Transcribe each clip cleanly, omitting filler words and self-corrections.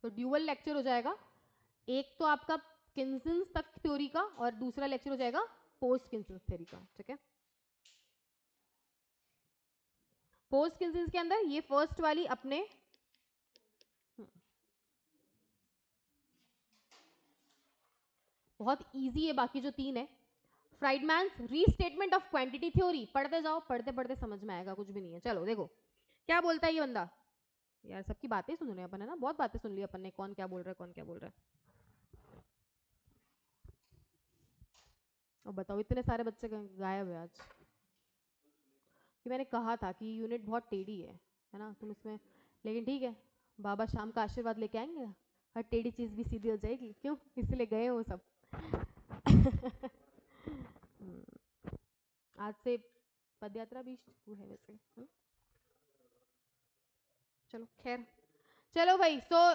तो dual lecture हो जाएगा, एक तो आपका किन्सिंस तक थ्योरी का और दूसरा लेक्चर हो जाएगा पोस्ट किन्सिंस थ्योरी का, ठीक है। पोस्ट किन्सिंस के अंदर ये फर्स्ट वाली अपने बहुत इजी है, बाकी जो तीन है फ्राइडमैन्स रीस्टेटमेंट ऑफ क्वांटिटी थ्योरी, पढ़ते जाओ, पढ़ते पढ़ते समझ में आएगा, कुछ भी नहीं है। चलो देखो क्या बोलता है ये बंदा, यार सबकी बातें सुन रहे हैं अपन, है ना, बहुत बातें सुन ली अपन ने, कौन क्या बोल रहा है, कौन क्या बोल रहा है। और बताओ इतने सारे बच्चे गायब है आज, कि मैंने कहा था कि यूनिट बहुत टेढ़ी है ना, तुम इसमें, लेकिन ठीक है, बाबा शाम का आशीर्वाद लेके आएंगे, हर टेढ़ी चीज भी सीधी हो जाएगी, क्यों, इसलिए गए हो सब। आज से पदयात्रा भी शुरू है वैसे, चलो खैर, चलो भाई, सो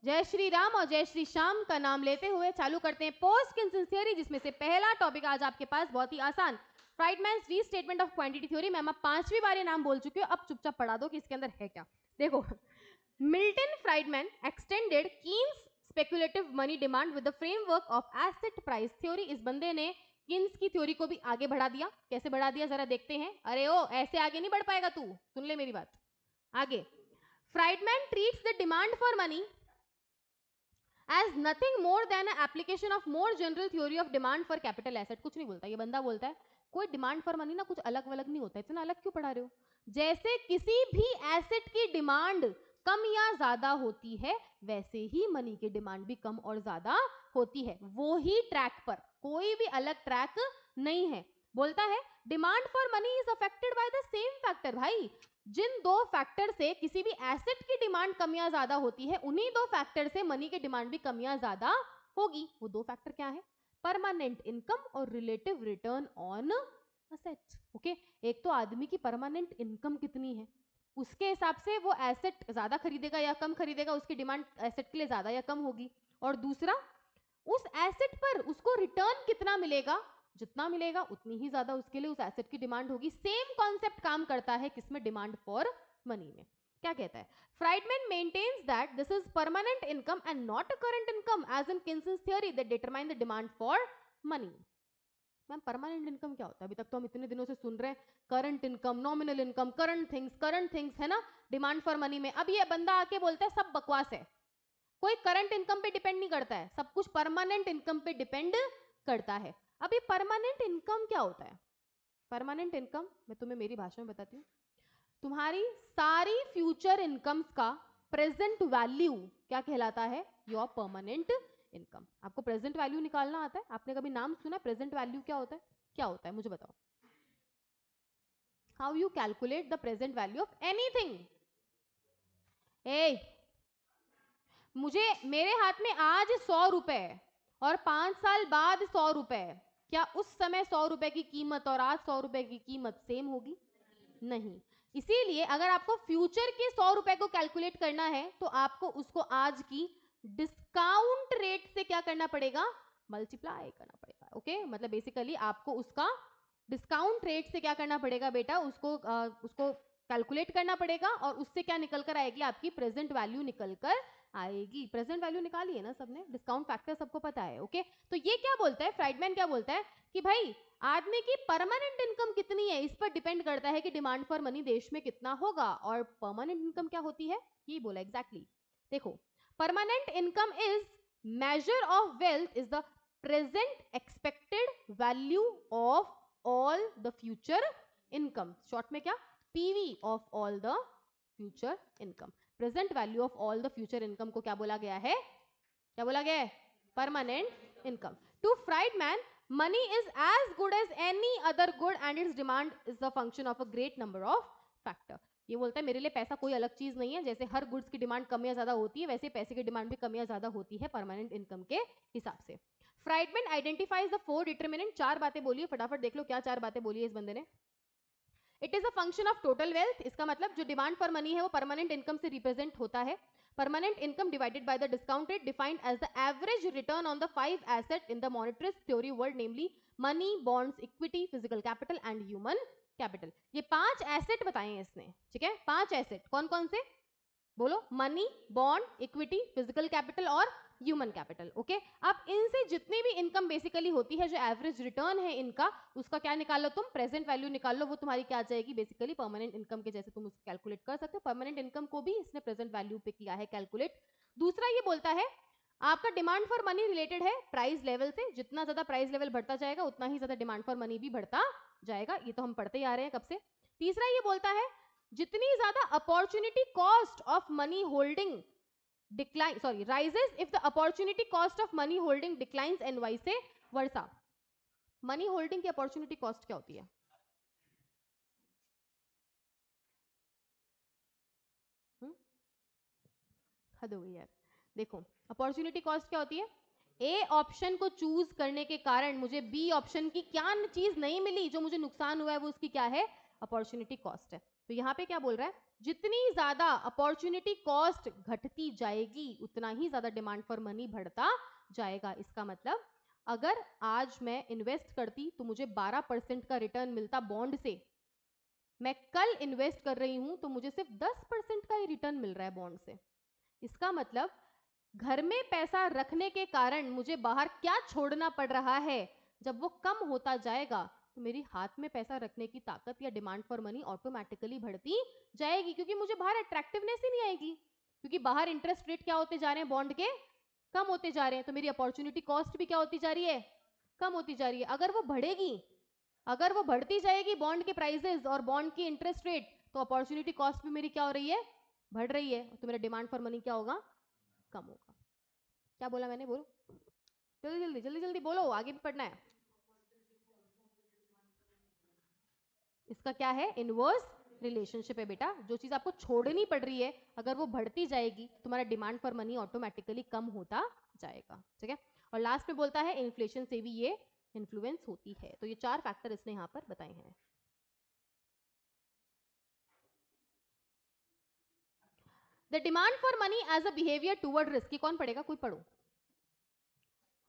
जय श्री राम और जय श्री श्याम का नाम लेते हुए चालू करते हैं पोस्ट किन्सिंस थ्योरी, जिसमें से पहला टॉपिक आज आपके पास बहुत ही आसान, फ्राइडमैन्स रीस्टेटमेंट ऑफ क्वांटिटी थ्योरी। मैं पांचवी बार ये नाम बोल चुकी हूँ, अब चुपचाप पढ़ा दो कि इसके अंदर है क्या। देखो, Milton Friedman extended Keynes speculative money demand with the framework of asset price theory. इस बंदे ने किन्स की थ्योरी को भी आगे बढ़ा दिया। कैसे बढ़ा दिया जरा देखते हैं। अरे ओ, ऐसे आगे नहीं बढ़ पाएगा तू, सुन ले मेरी बात। आगे, Friedman treats the demand for money as nothing more than an application of more general theory of demand for capital asset। कुछ नहीं बोलता ये बंदा, बोलता है कोई डिमांड फॉर मनी ना कुछ अलग अलग नहीं होता, इतना अलग क्यों पढ़ा रहे हो, जैसे किसी भी एसेट की डिमांड कम या ज्यादा होती है वैसे ही मनी की डिमांड भी कम और ज्यादा होती है, वो ही ट्रैक पर, कोई भी अलग ट्रैक नहीं है। बोलता है demand for money is affected by the same factor. भाई जिन दो फैक्टर से किसी भी एसेट की डिमांड कम या ज्यादा होती है, उन्हीं दो फैक्टर से मनी की डिमांड भी कम या ज्यादा होगी। वो दो फैक्टर क्या है, परमानेंट इनकम और relative return on assets. Okay, एक तो आदमी की परमानेंट इनकम कितनी है, उसके हिसाब से वो एसेट ज्यादा खरीदेगा या कम खरीदेगा, उसकी डिमांड एसेट के लिए ज्यादा या कम होगी। और दूसरा, उस एसेट पर उसको रिटर्न कितना मिलेगा, जितना मिलेगा उतनी ही ज्यादा उसके लिए उस एसेट की डिमांड होगी। सेम कॉन्सेप्ट काम करता है किसमें, डिमांड फॉर मनी में। क्या कहता है, Friedman maintains that this is permanent income and not a current income as in Keynes's theory that determine the demand for money. Ma'am permanent income क्या होता है, अभी तक तो हम इतने दिनों से सुन रहे हैं current income, nominal income, current things है ना, डिमांड फॉर मनी में। अब ये बंदा आके बोलता है सब बकवास है, कोई करंट इनकम पे डिपेंड नहीं करता है, सब कुछ परमानेंट इनकम पे डिपेंड करता है। अब ये परमानेंट इनकम क्या होता है, परमानेंट इनकम मैं तुम्हें मेरी भाषा में बताती हूँ, तुम्हारी सारी फ्यूचर इनकम्स का प्रेजेंट वैल्यू क्या कहलाता है, योर परमानेंट इनकम। आपको प्रेजेंट वैल्यू निकालना आता है, आपने कभी नाम सुना प्रेजेंट वैल्यू क्या होता है, क्या होता है मुझे बताओ, how you calculate the present value of anything. मुझे, मेरे हाथ में आज 100 रुपए है और 5 साल बाद 100 रुपए है, क्या उस समय 100 रुपए की कीमत और आज 100 रुपए की कीमत सेम होगी, नहीं। इसीलिए अगर आपको फ्यूचर के 100 रुपए को कैलकुलेट करना है तो आपको उसको आज की डिस्काउंट रेट से क्या करना पड़ेगा, मल्टीप्लाई करना पड़ेगा। ओके, मतलब बेसिकली आपको उसका डिस्काउंट रेट से क्या करना पड़ेगा बेटा, उसको कैलकुलेट करना पड़ेगा और उससे क्या निकल कर आएगी, आपकी प्रेजेंट वैल्यू निकल कर आएगी। प्रेजेंट वैल्यू निकाली है ना सबने, डिस्काउंट फैक्टर सबको पता है। ओके, तो ये क्या बोलता है फ्राइडमैन, क्या बोलता है कि भाई आदमी की परमानेंट इनकम कितनी है इस पर डिपेंड करता है कि डिमांड फॉर मनी देश में कितना होगा। और परमानेंट इनकम क्या होती है, ये बोला एग्जैक्टली। देखो, permanent income is measure of wealth is the present expected value of all the future income. Short में क्या, PV of all the future income. Present value of all the future income को क्या बोला गया है, क्या बोला गया है, permanent income. To Friedman money is as good as any other good and its demand is the function of a great number of factor। ये बोलता है मेरे लिए पैसा कोई अलग चीज नहीं है, जैसे हर गुड्स की डिमांड कम या ज्यादा होती है वैसे पैसे की डिमांड भी कम या ज्यादा होती है परमानेंट इनकम के हिसाब से। फ्राइडमैन आइडेंटिफाइज द 4 डिटरमिनेंट, 4 बातें बोली है, फटाफट देख लो क्या 4 बातें बोली है इस बंदे ने। It is a function of total wealth, इसका मतलब जो डिमांड फॉर मनी है वो परमानेंट इनकम से रिप्रेजेंट होता है। Permanent income divided by the discount rate defined as the average return on the 5 asset in the monetarist theory world, namely money, bonds, equity, physical capital and human capital. ये 5 asset बताए हैं इसने, ठीक है, 5 asset कौन कौन से, बोलो, money, bond, equity, physical capital और ह्यूमन कैपिटल। ओके, अब इनसे जितनी भी इनकम बेसिकली होती है, जो एवरेज रिटर्न है इनका, उसका क्या निकालो तुम, प्रेजेंट वैल्यू निकाल लो। वो तुम्हारी क्या आ जाएगी, बेसिकली परमानेंट इनकम के जैसे तुम उसको कैलकुलेट कर सकते हो। परमानेंट इनकम को भी इसने प्रेजेंट वैल्यू पे किया है कैलकुलेट। दूसरा ये बोलता है आपका डिमांड फॉर मनी रिलेटेड है प्राइस लेवल से, जितना ज्यादा प्राइस लेवल बढ़ता जाएगा उतना ही ज्यादा डिमांड फॉर मनी भी बढ़ता जाएगा, ये तो हम पढ़ते ही आ रहे हैं कब से। तीसरा ये बोलता है जितनी ज्यादा opportunity cost of money holding decline sorry rises if the opportunity cost of money holding declines and vice versa. Money holding की अपॉर्चुनिटी कॉस्ट क्या होती है? हद हो गई यार। देखो, अपॉर्चुनिटी कॉस्ट क्या होती है? ए ऑप्शन को चूज करने के कारण मुझे बी ऑप्शन की क्या चीज नहीं मिली, जो मुझे नुकसान हुआ है, वो उसकी क्या है? अपॉर्चुनिटी कॉस्ट है। तो यहाँ पे क्या बोल रहा है, जितनी ज्यादा अपॉर्चुनिटी कॉस्ट घटती जाएगी उतना ही ज्यादा डिमांड फॉर मनी बढ़ता जाएगा। इसका मतलब अगर आज मैं इन्वेस्ट करती तो मुझे 12% का रिटर्न मिलता बॉन्ड से, मैं कल इन्वेस्ट कर रही हूं तो मुझे सिर्फ 10% का ही रिटर्न मिल रहा है बॉन्ड से। इसका मतलब घर में पैसा रखने के कारण मुझे बाहर क्या छोड़ना पड़ रहा है, जब वो कम होता जाएगा तो मेरी हाथ में पैसा रखने की ताकत या डिमांड फॉर मनी ऑटोमेटिकली बढ़ती जाएगी, क्योंकि मुझे बाहर अट्रैक्टिवनेस ही नहीं आएगी, क्योंकि बाहर इंटरेस्ट रेट क्या होते जा रहे हैं, बॉन्ड के कम होते जा रहे हैं, तो मेरी अपॉर्चुनिटी कॉस्ट भी क्या होती जा रही है, कम होती जा रही है। अगर वो बढ़ेगी, अगर वो बढ़ती जाएगी बॉन्ड के प्राइसेस और बॉन्ड की इंटरेस्ट रेट, तो अपॉर्चुनिटी कॉस्ट भी मेरी क्या हो रही है, बढ़ रही है, तो मेरा डिमांड फॉर मनी क्या होगा, कम होगा। क्या बोला मैंने, बोलो जल्दी जल्दी जल्दी जल्दी बोलो, आगे भी पढ़ना है। इसका क्या है, इनवर्स रिलेशनशिप है बेटा। जो चीज आपको छोड़नी पड़ रही है अगर वो बढ़ती जाएगी तुम्हारा डिमांड फॉर मनी ऑटोमेटिकली कम होता जाएगा। ठीक है, और लास्ट में बोलता है इन्फ्लेशन से भी ये इन्फ्लुएंस होती है। तो ये 4 फैक्टर इसने यहां पर बताए हैं। The demand for money as a behaviour toward risk, कौन पढ़ेगा, कोई पढ़ो,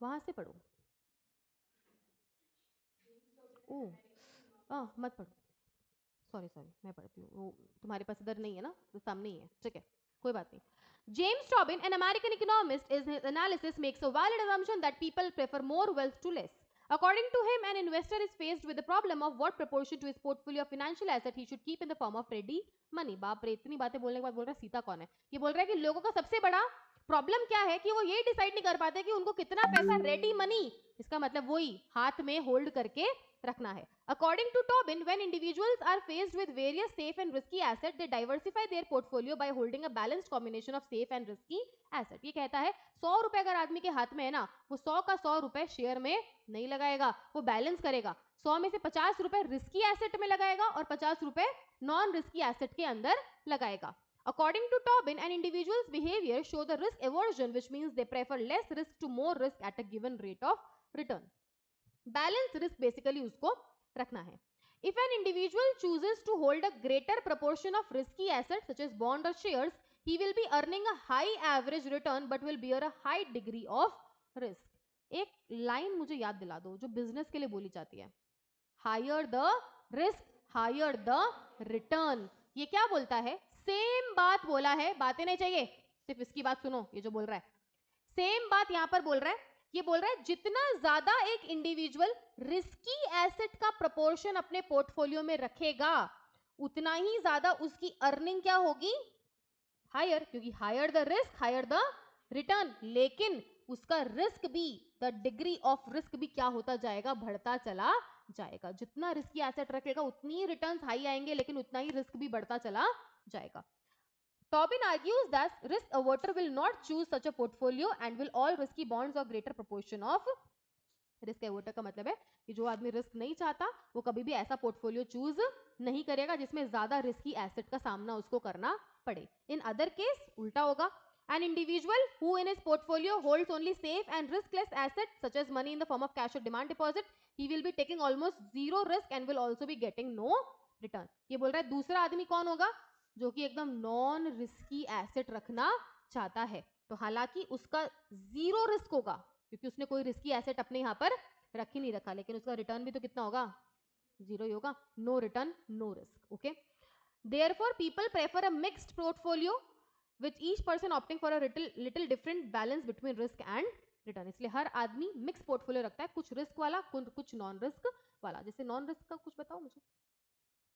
वहां से पढ़ो। ओ मत पढ़ो, सॉरी सॉरी, मैं पढ़ती हूँ, वो तुम्हारे पास इधर नहीं है ना, तो सामने ही है, ठीक है, कोई बात नहीं। James Tobin, an American economist, in his analysis makes a valid assumption that people prefer more wealth to less. According to him, an investor is faced with the problem of what proportion to his portfolio of financial asset he should keep in the form of ready money. बाप रे, इतनी बातें बोलने के बाद बोल रहा है सीता कौन है। ये बोल रहा है कि लोगों का सबसे बड़ा प्रॉब्लम क्या है कि वो ये डिसाइड नहीं कर पाते कि उनको कितना पैसा रेडी मनी, इसका मतलब वही हाथ में होल्ड करके रखना है। According to Tobin, when individuals are faced with various safe and risky assets, they diversify their portfolio by holding a balanced combination of safe and risky asset. ये कहता है 100 रुपए अगर आदमी के हाथ में है ना, वो 100 का 100 रुपए शेयर में नहीं लगाएगा, वो बैलेंस करेगा। 100 में से 50 रुपए रिस्की एसेट में लगाएगा और 50 रुपए नॉन रिस्की एसेट के अंदर लगाएगा। According to Tobin, an individual's behavior show the risk aversion, which means they prefer less risk to more risk at a given rate of return. Balance risk basically उसको रखना है। If an individual chooses to hold a greater proportion of risky assets such as bond or shares, he will be earning a high average return but will bear a high degree of risk. एक line मुझे याद दिला दो जो business के लिए बोली जाती है, higher the risk higher the return. ये क्या बोलता है, सेम बात बोला है, बातें नहीं चाहिए, सिर्फ इसकी बात सुनो। ये जो बोल रहा है सेम बात यहां पर बोल रहा है, ये बोल रहा है जितना ज्यादा एक इंडिविजुअल रिस्की एसेट का प्रोपोर्शन अपने पोर्टफोलियो में रखेगा उतना ही ज्यादा उसकी अर्निंग क्या होगी, हायर, क्योंकि higher the risk higher the return. लेकिन उसका रिस्क भी, द डिग्री ऑफ रिस्क भी क्या होता जाएगा, बढ़ता चला जाएगा। जितना रिस्की एसेट रखेगा उतनी रिटर्न्स हाई आएंगे, लेकिन उतना ही रिस्क भी बढ़ता चला जाएगा। Tobin argues that risk averter will not choose such a portfolio and will all risky bonds or greater proportion of risk averter का मतलब है कि जो आदमी रिस्क नहीं चाहता वो कभी भी ऐसा पोर्टफोलियो चूज नहीं करेगा जिसमें ज्यादा रिस्की एसेट का सामना उसको करना पड़े। इन अदर केस उल्टा होगा। An individual who in his portfolio holds only safe and riskless assets such as money in the form of cash or demand deposit, he will be taking almost zero risk and will also be getting no return. ये बोल रहा है दूसरा आदमी कौन होगा, जो कि एकदम नॉन रिस्की एसेट रखना चाहता है, तो हालांकि उसका जीरो रिस्क होगा क्योंकि उसने कोई रिस्की एसेट अपने यहाँ पर रख ही नहीं रखा, लेकिन उसका रिटर्न भी तो कितना होगा, जीरो ही होगा, no return no risk. Okay, therefore people prefer a mixed portfolio which each person opting for a little different balance between risk and return. इसलिए हर आदमी मिक्स पोर्टफोलियो रखता है, कुछ रिस्क वाला कुछ नॉन रिस्क वाला। जैसे नॉन रिस्क का कुछ बताओ मुझे।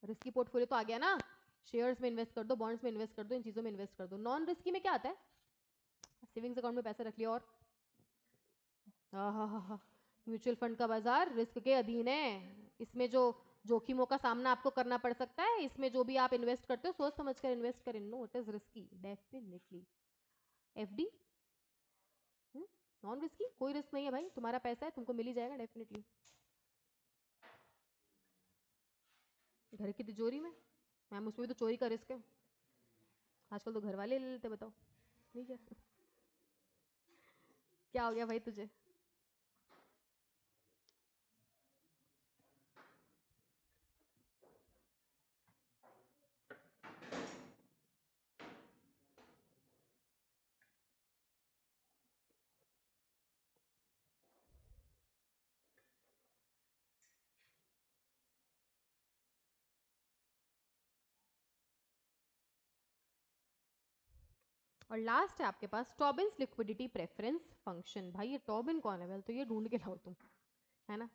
रिस्की पोर्टफोलियो तो आ गया ना, शेयर्स में इन्वेस्ट कर दो, बॉन्ड्स में इन्वेस्ट कर दो, इन चीजों में इन्वेस्ट कर दो। नॉन रिस्की में क्या आता है? सेविंग्स अकाउंट में पैसा रख लिया और म्यूचुअल फंड का बाजार रिस्क के अधीन है। इसमें जो जोखिमों का सामना आपको करना पड़ सकता है, इसमें जो भी आप इन्वेस्ट करते हो सोच समझ कर इन्वेस्ट करें। No, it is risky definitely. FD non risky, कोई रिस्क नहीं है भाई, तुम्हारा पैसा है, तुमको मिल ही जाएगा डेफिनेटली। घर की तिजोरी में मैम, उसमें भी तो चोरी का रिस्क है। आजकल तो घर वाले ले लेते, बताओ नहीं क्या? क्या हो गया भाई तुझे? और लास्ट है आपके पास टॉबिन्स लिक्विडिटी प्रेफरेंस फंक्शन। भाई ये टॉबिन कौन है? तो ये ढूंढ के लाओ तुम, है ना।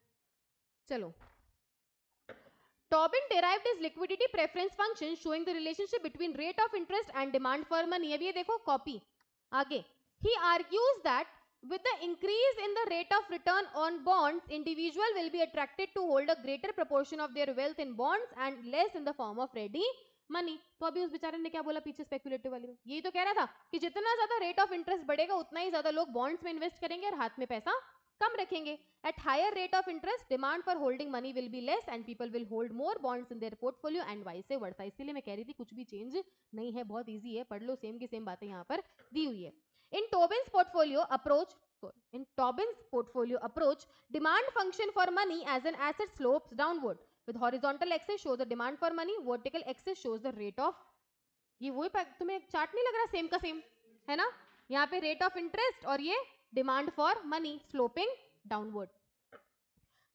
चलो, Tobin derived his liquidity preference function showing the relationship between rate of interest and demand for money. अब ये देखो कॉपी आगे। He argues that with the increase in the rate of return on bonds, individual will be attracted to hold a greater proportion of their wealth in bonds and less in the form of ready money. तो अभी उस बेचारे ने क्या बोला पीछे speculative वाले में? यही तो कह रहा था कि जितना ज्यादा रेट ऑफ इंटरेस्ट बढ़ेगा उतना ही ज्यादा लोग बॉन्ड्स में इन्वेस्ट करेंगे और हाथ में पैसा कम रखेंगे। At higher rate of interest, demand for holding money will be less and people will hold more bonds in their portfolio and vice versa। इसीलिए मैं कह रही थी कुछ भी चेंज नहीं है, बहुत इजी है, पढ़ लो, सेम की सेम बातें यहाँ पर दी हुई है। In Tobin's portfolio approach, demand function for money as an asset slopes downward with horizontal axis shows the demand for money, vertical axis shows the rate of। ये वही तुम्हें चार्ट नहीं लग रहा सेम का सेम, है ना? यहाँ पे रेट ऑफ इंटरेस्ट और ये demand for money sloping downward.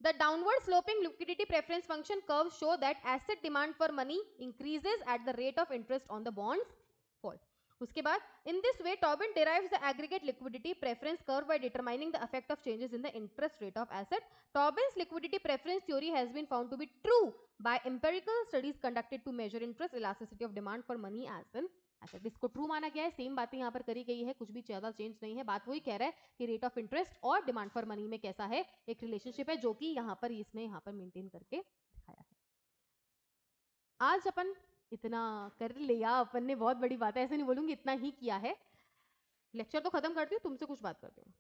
The downward sloping liquidity preference function curves show that asset demand for money increases at the rate of interest on the bonds fall। उसके बाद in this way Tobin derives the aggregate liquidity preference curve by determining the effect of changes in the interest rate of asset। Tobin's liquidity preference theory has been found to be true by empirical studies conducted to measure interest elasticity of demand for money as an asset। इसको true माना गया है, same बातें यहाँ पर करी गई है, कुछ भी ज्यादा चेंज नहीं है। बात वही कह रहा है कि रेट ऑफ इंटरेस्ट और डिमांड फॉर मनी में कैसा है एक रिलेशनशिप है, जो कि यहाँ पर इसने यहाँ पर मेंटेन करके दिखाया है। आज अपन इतना कर लिया, अपन ने बहुत बड़ी बात है, ऐसे नहीं बोलूंगी, इतना ही किया है। लेक्चर तो खत्म करती हूँ, तुमसे कुछ बात करती हूँ।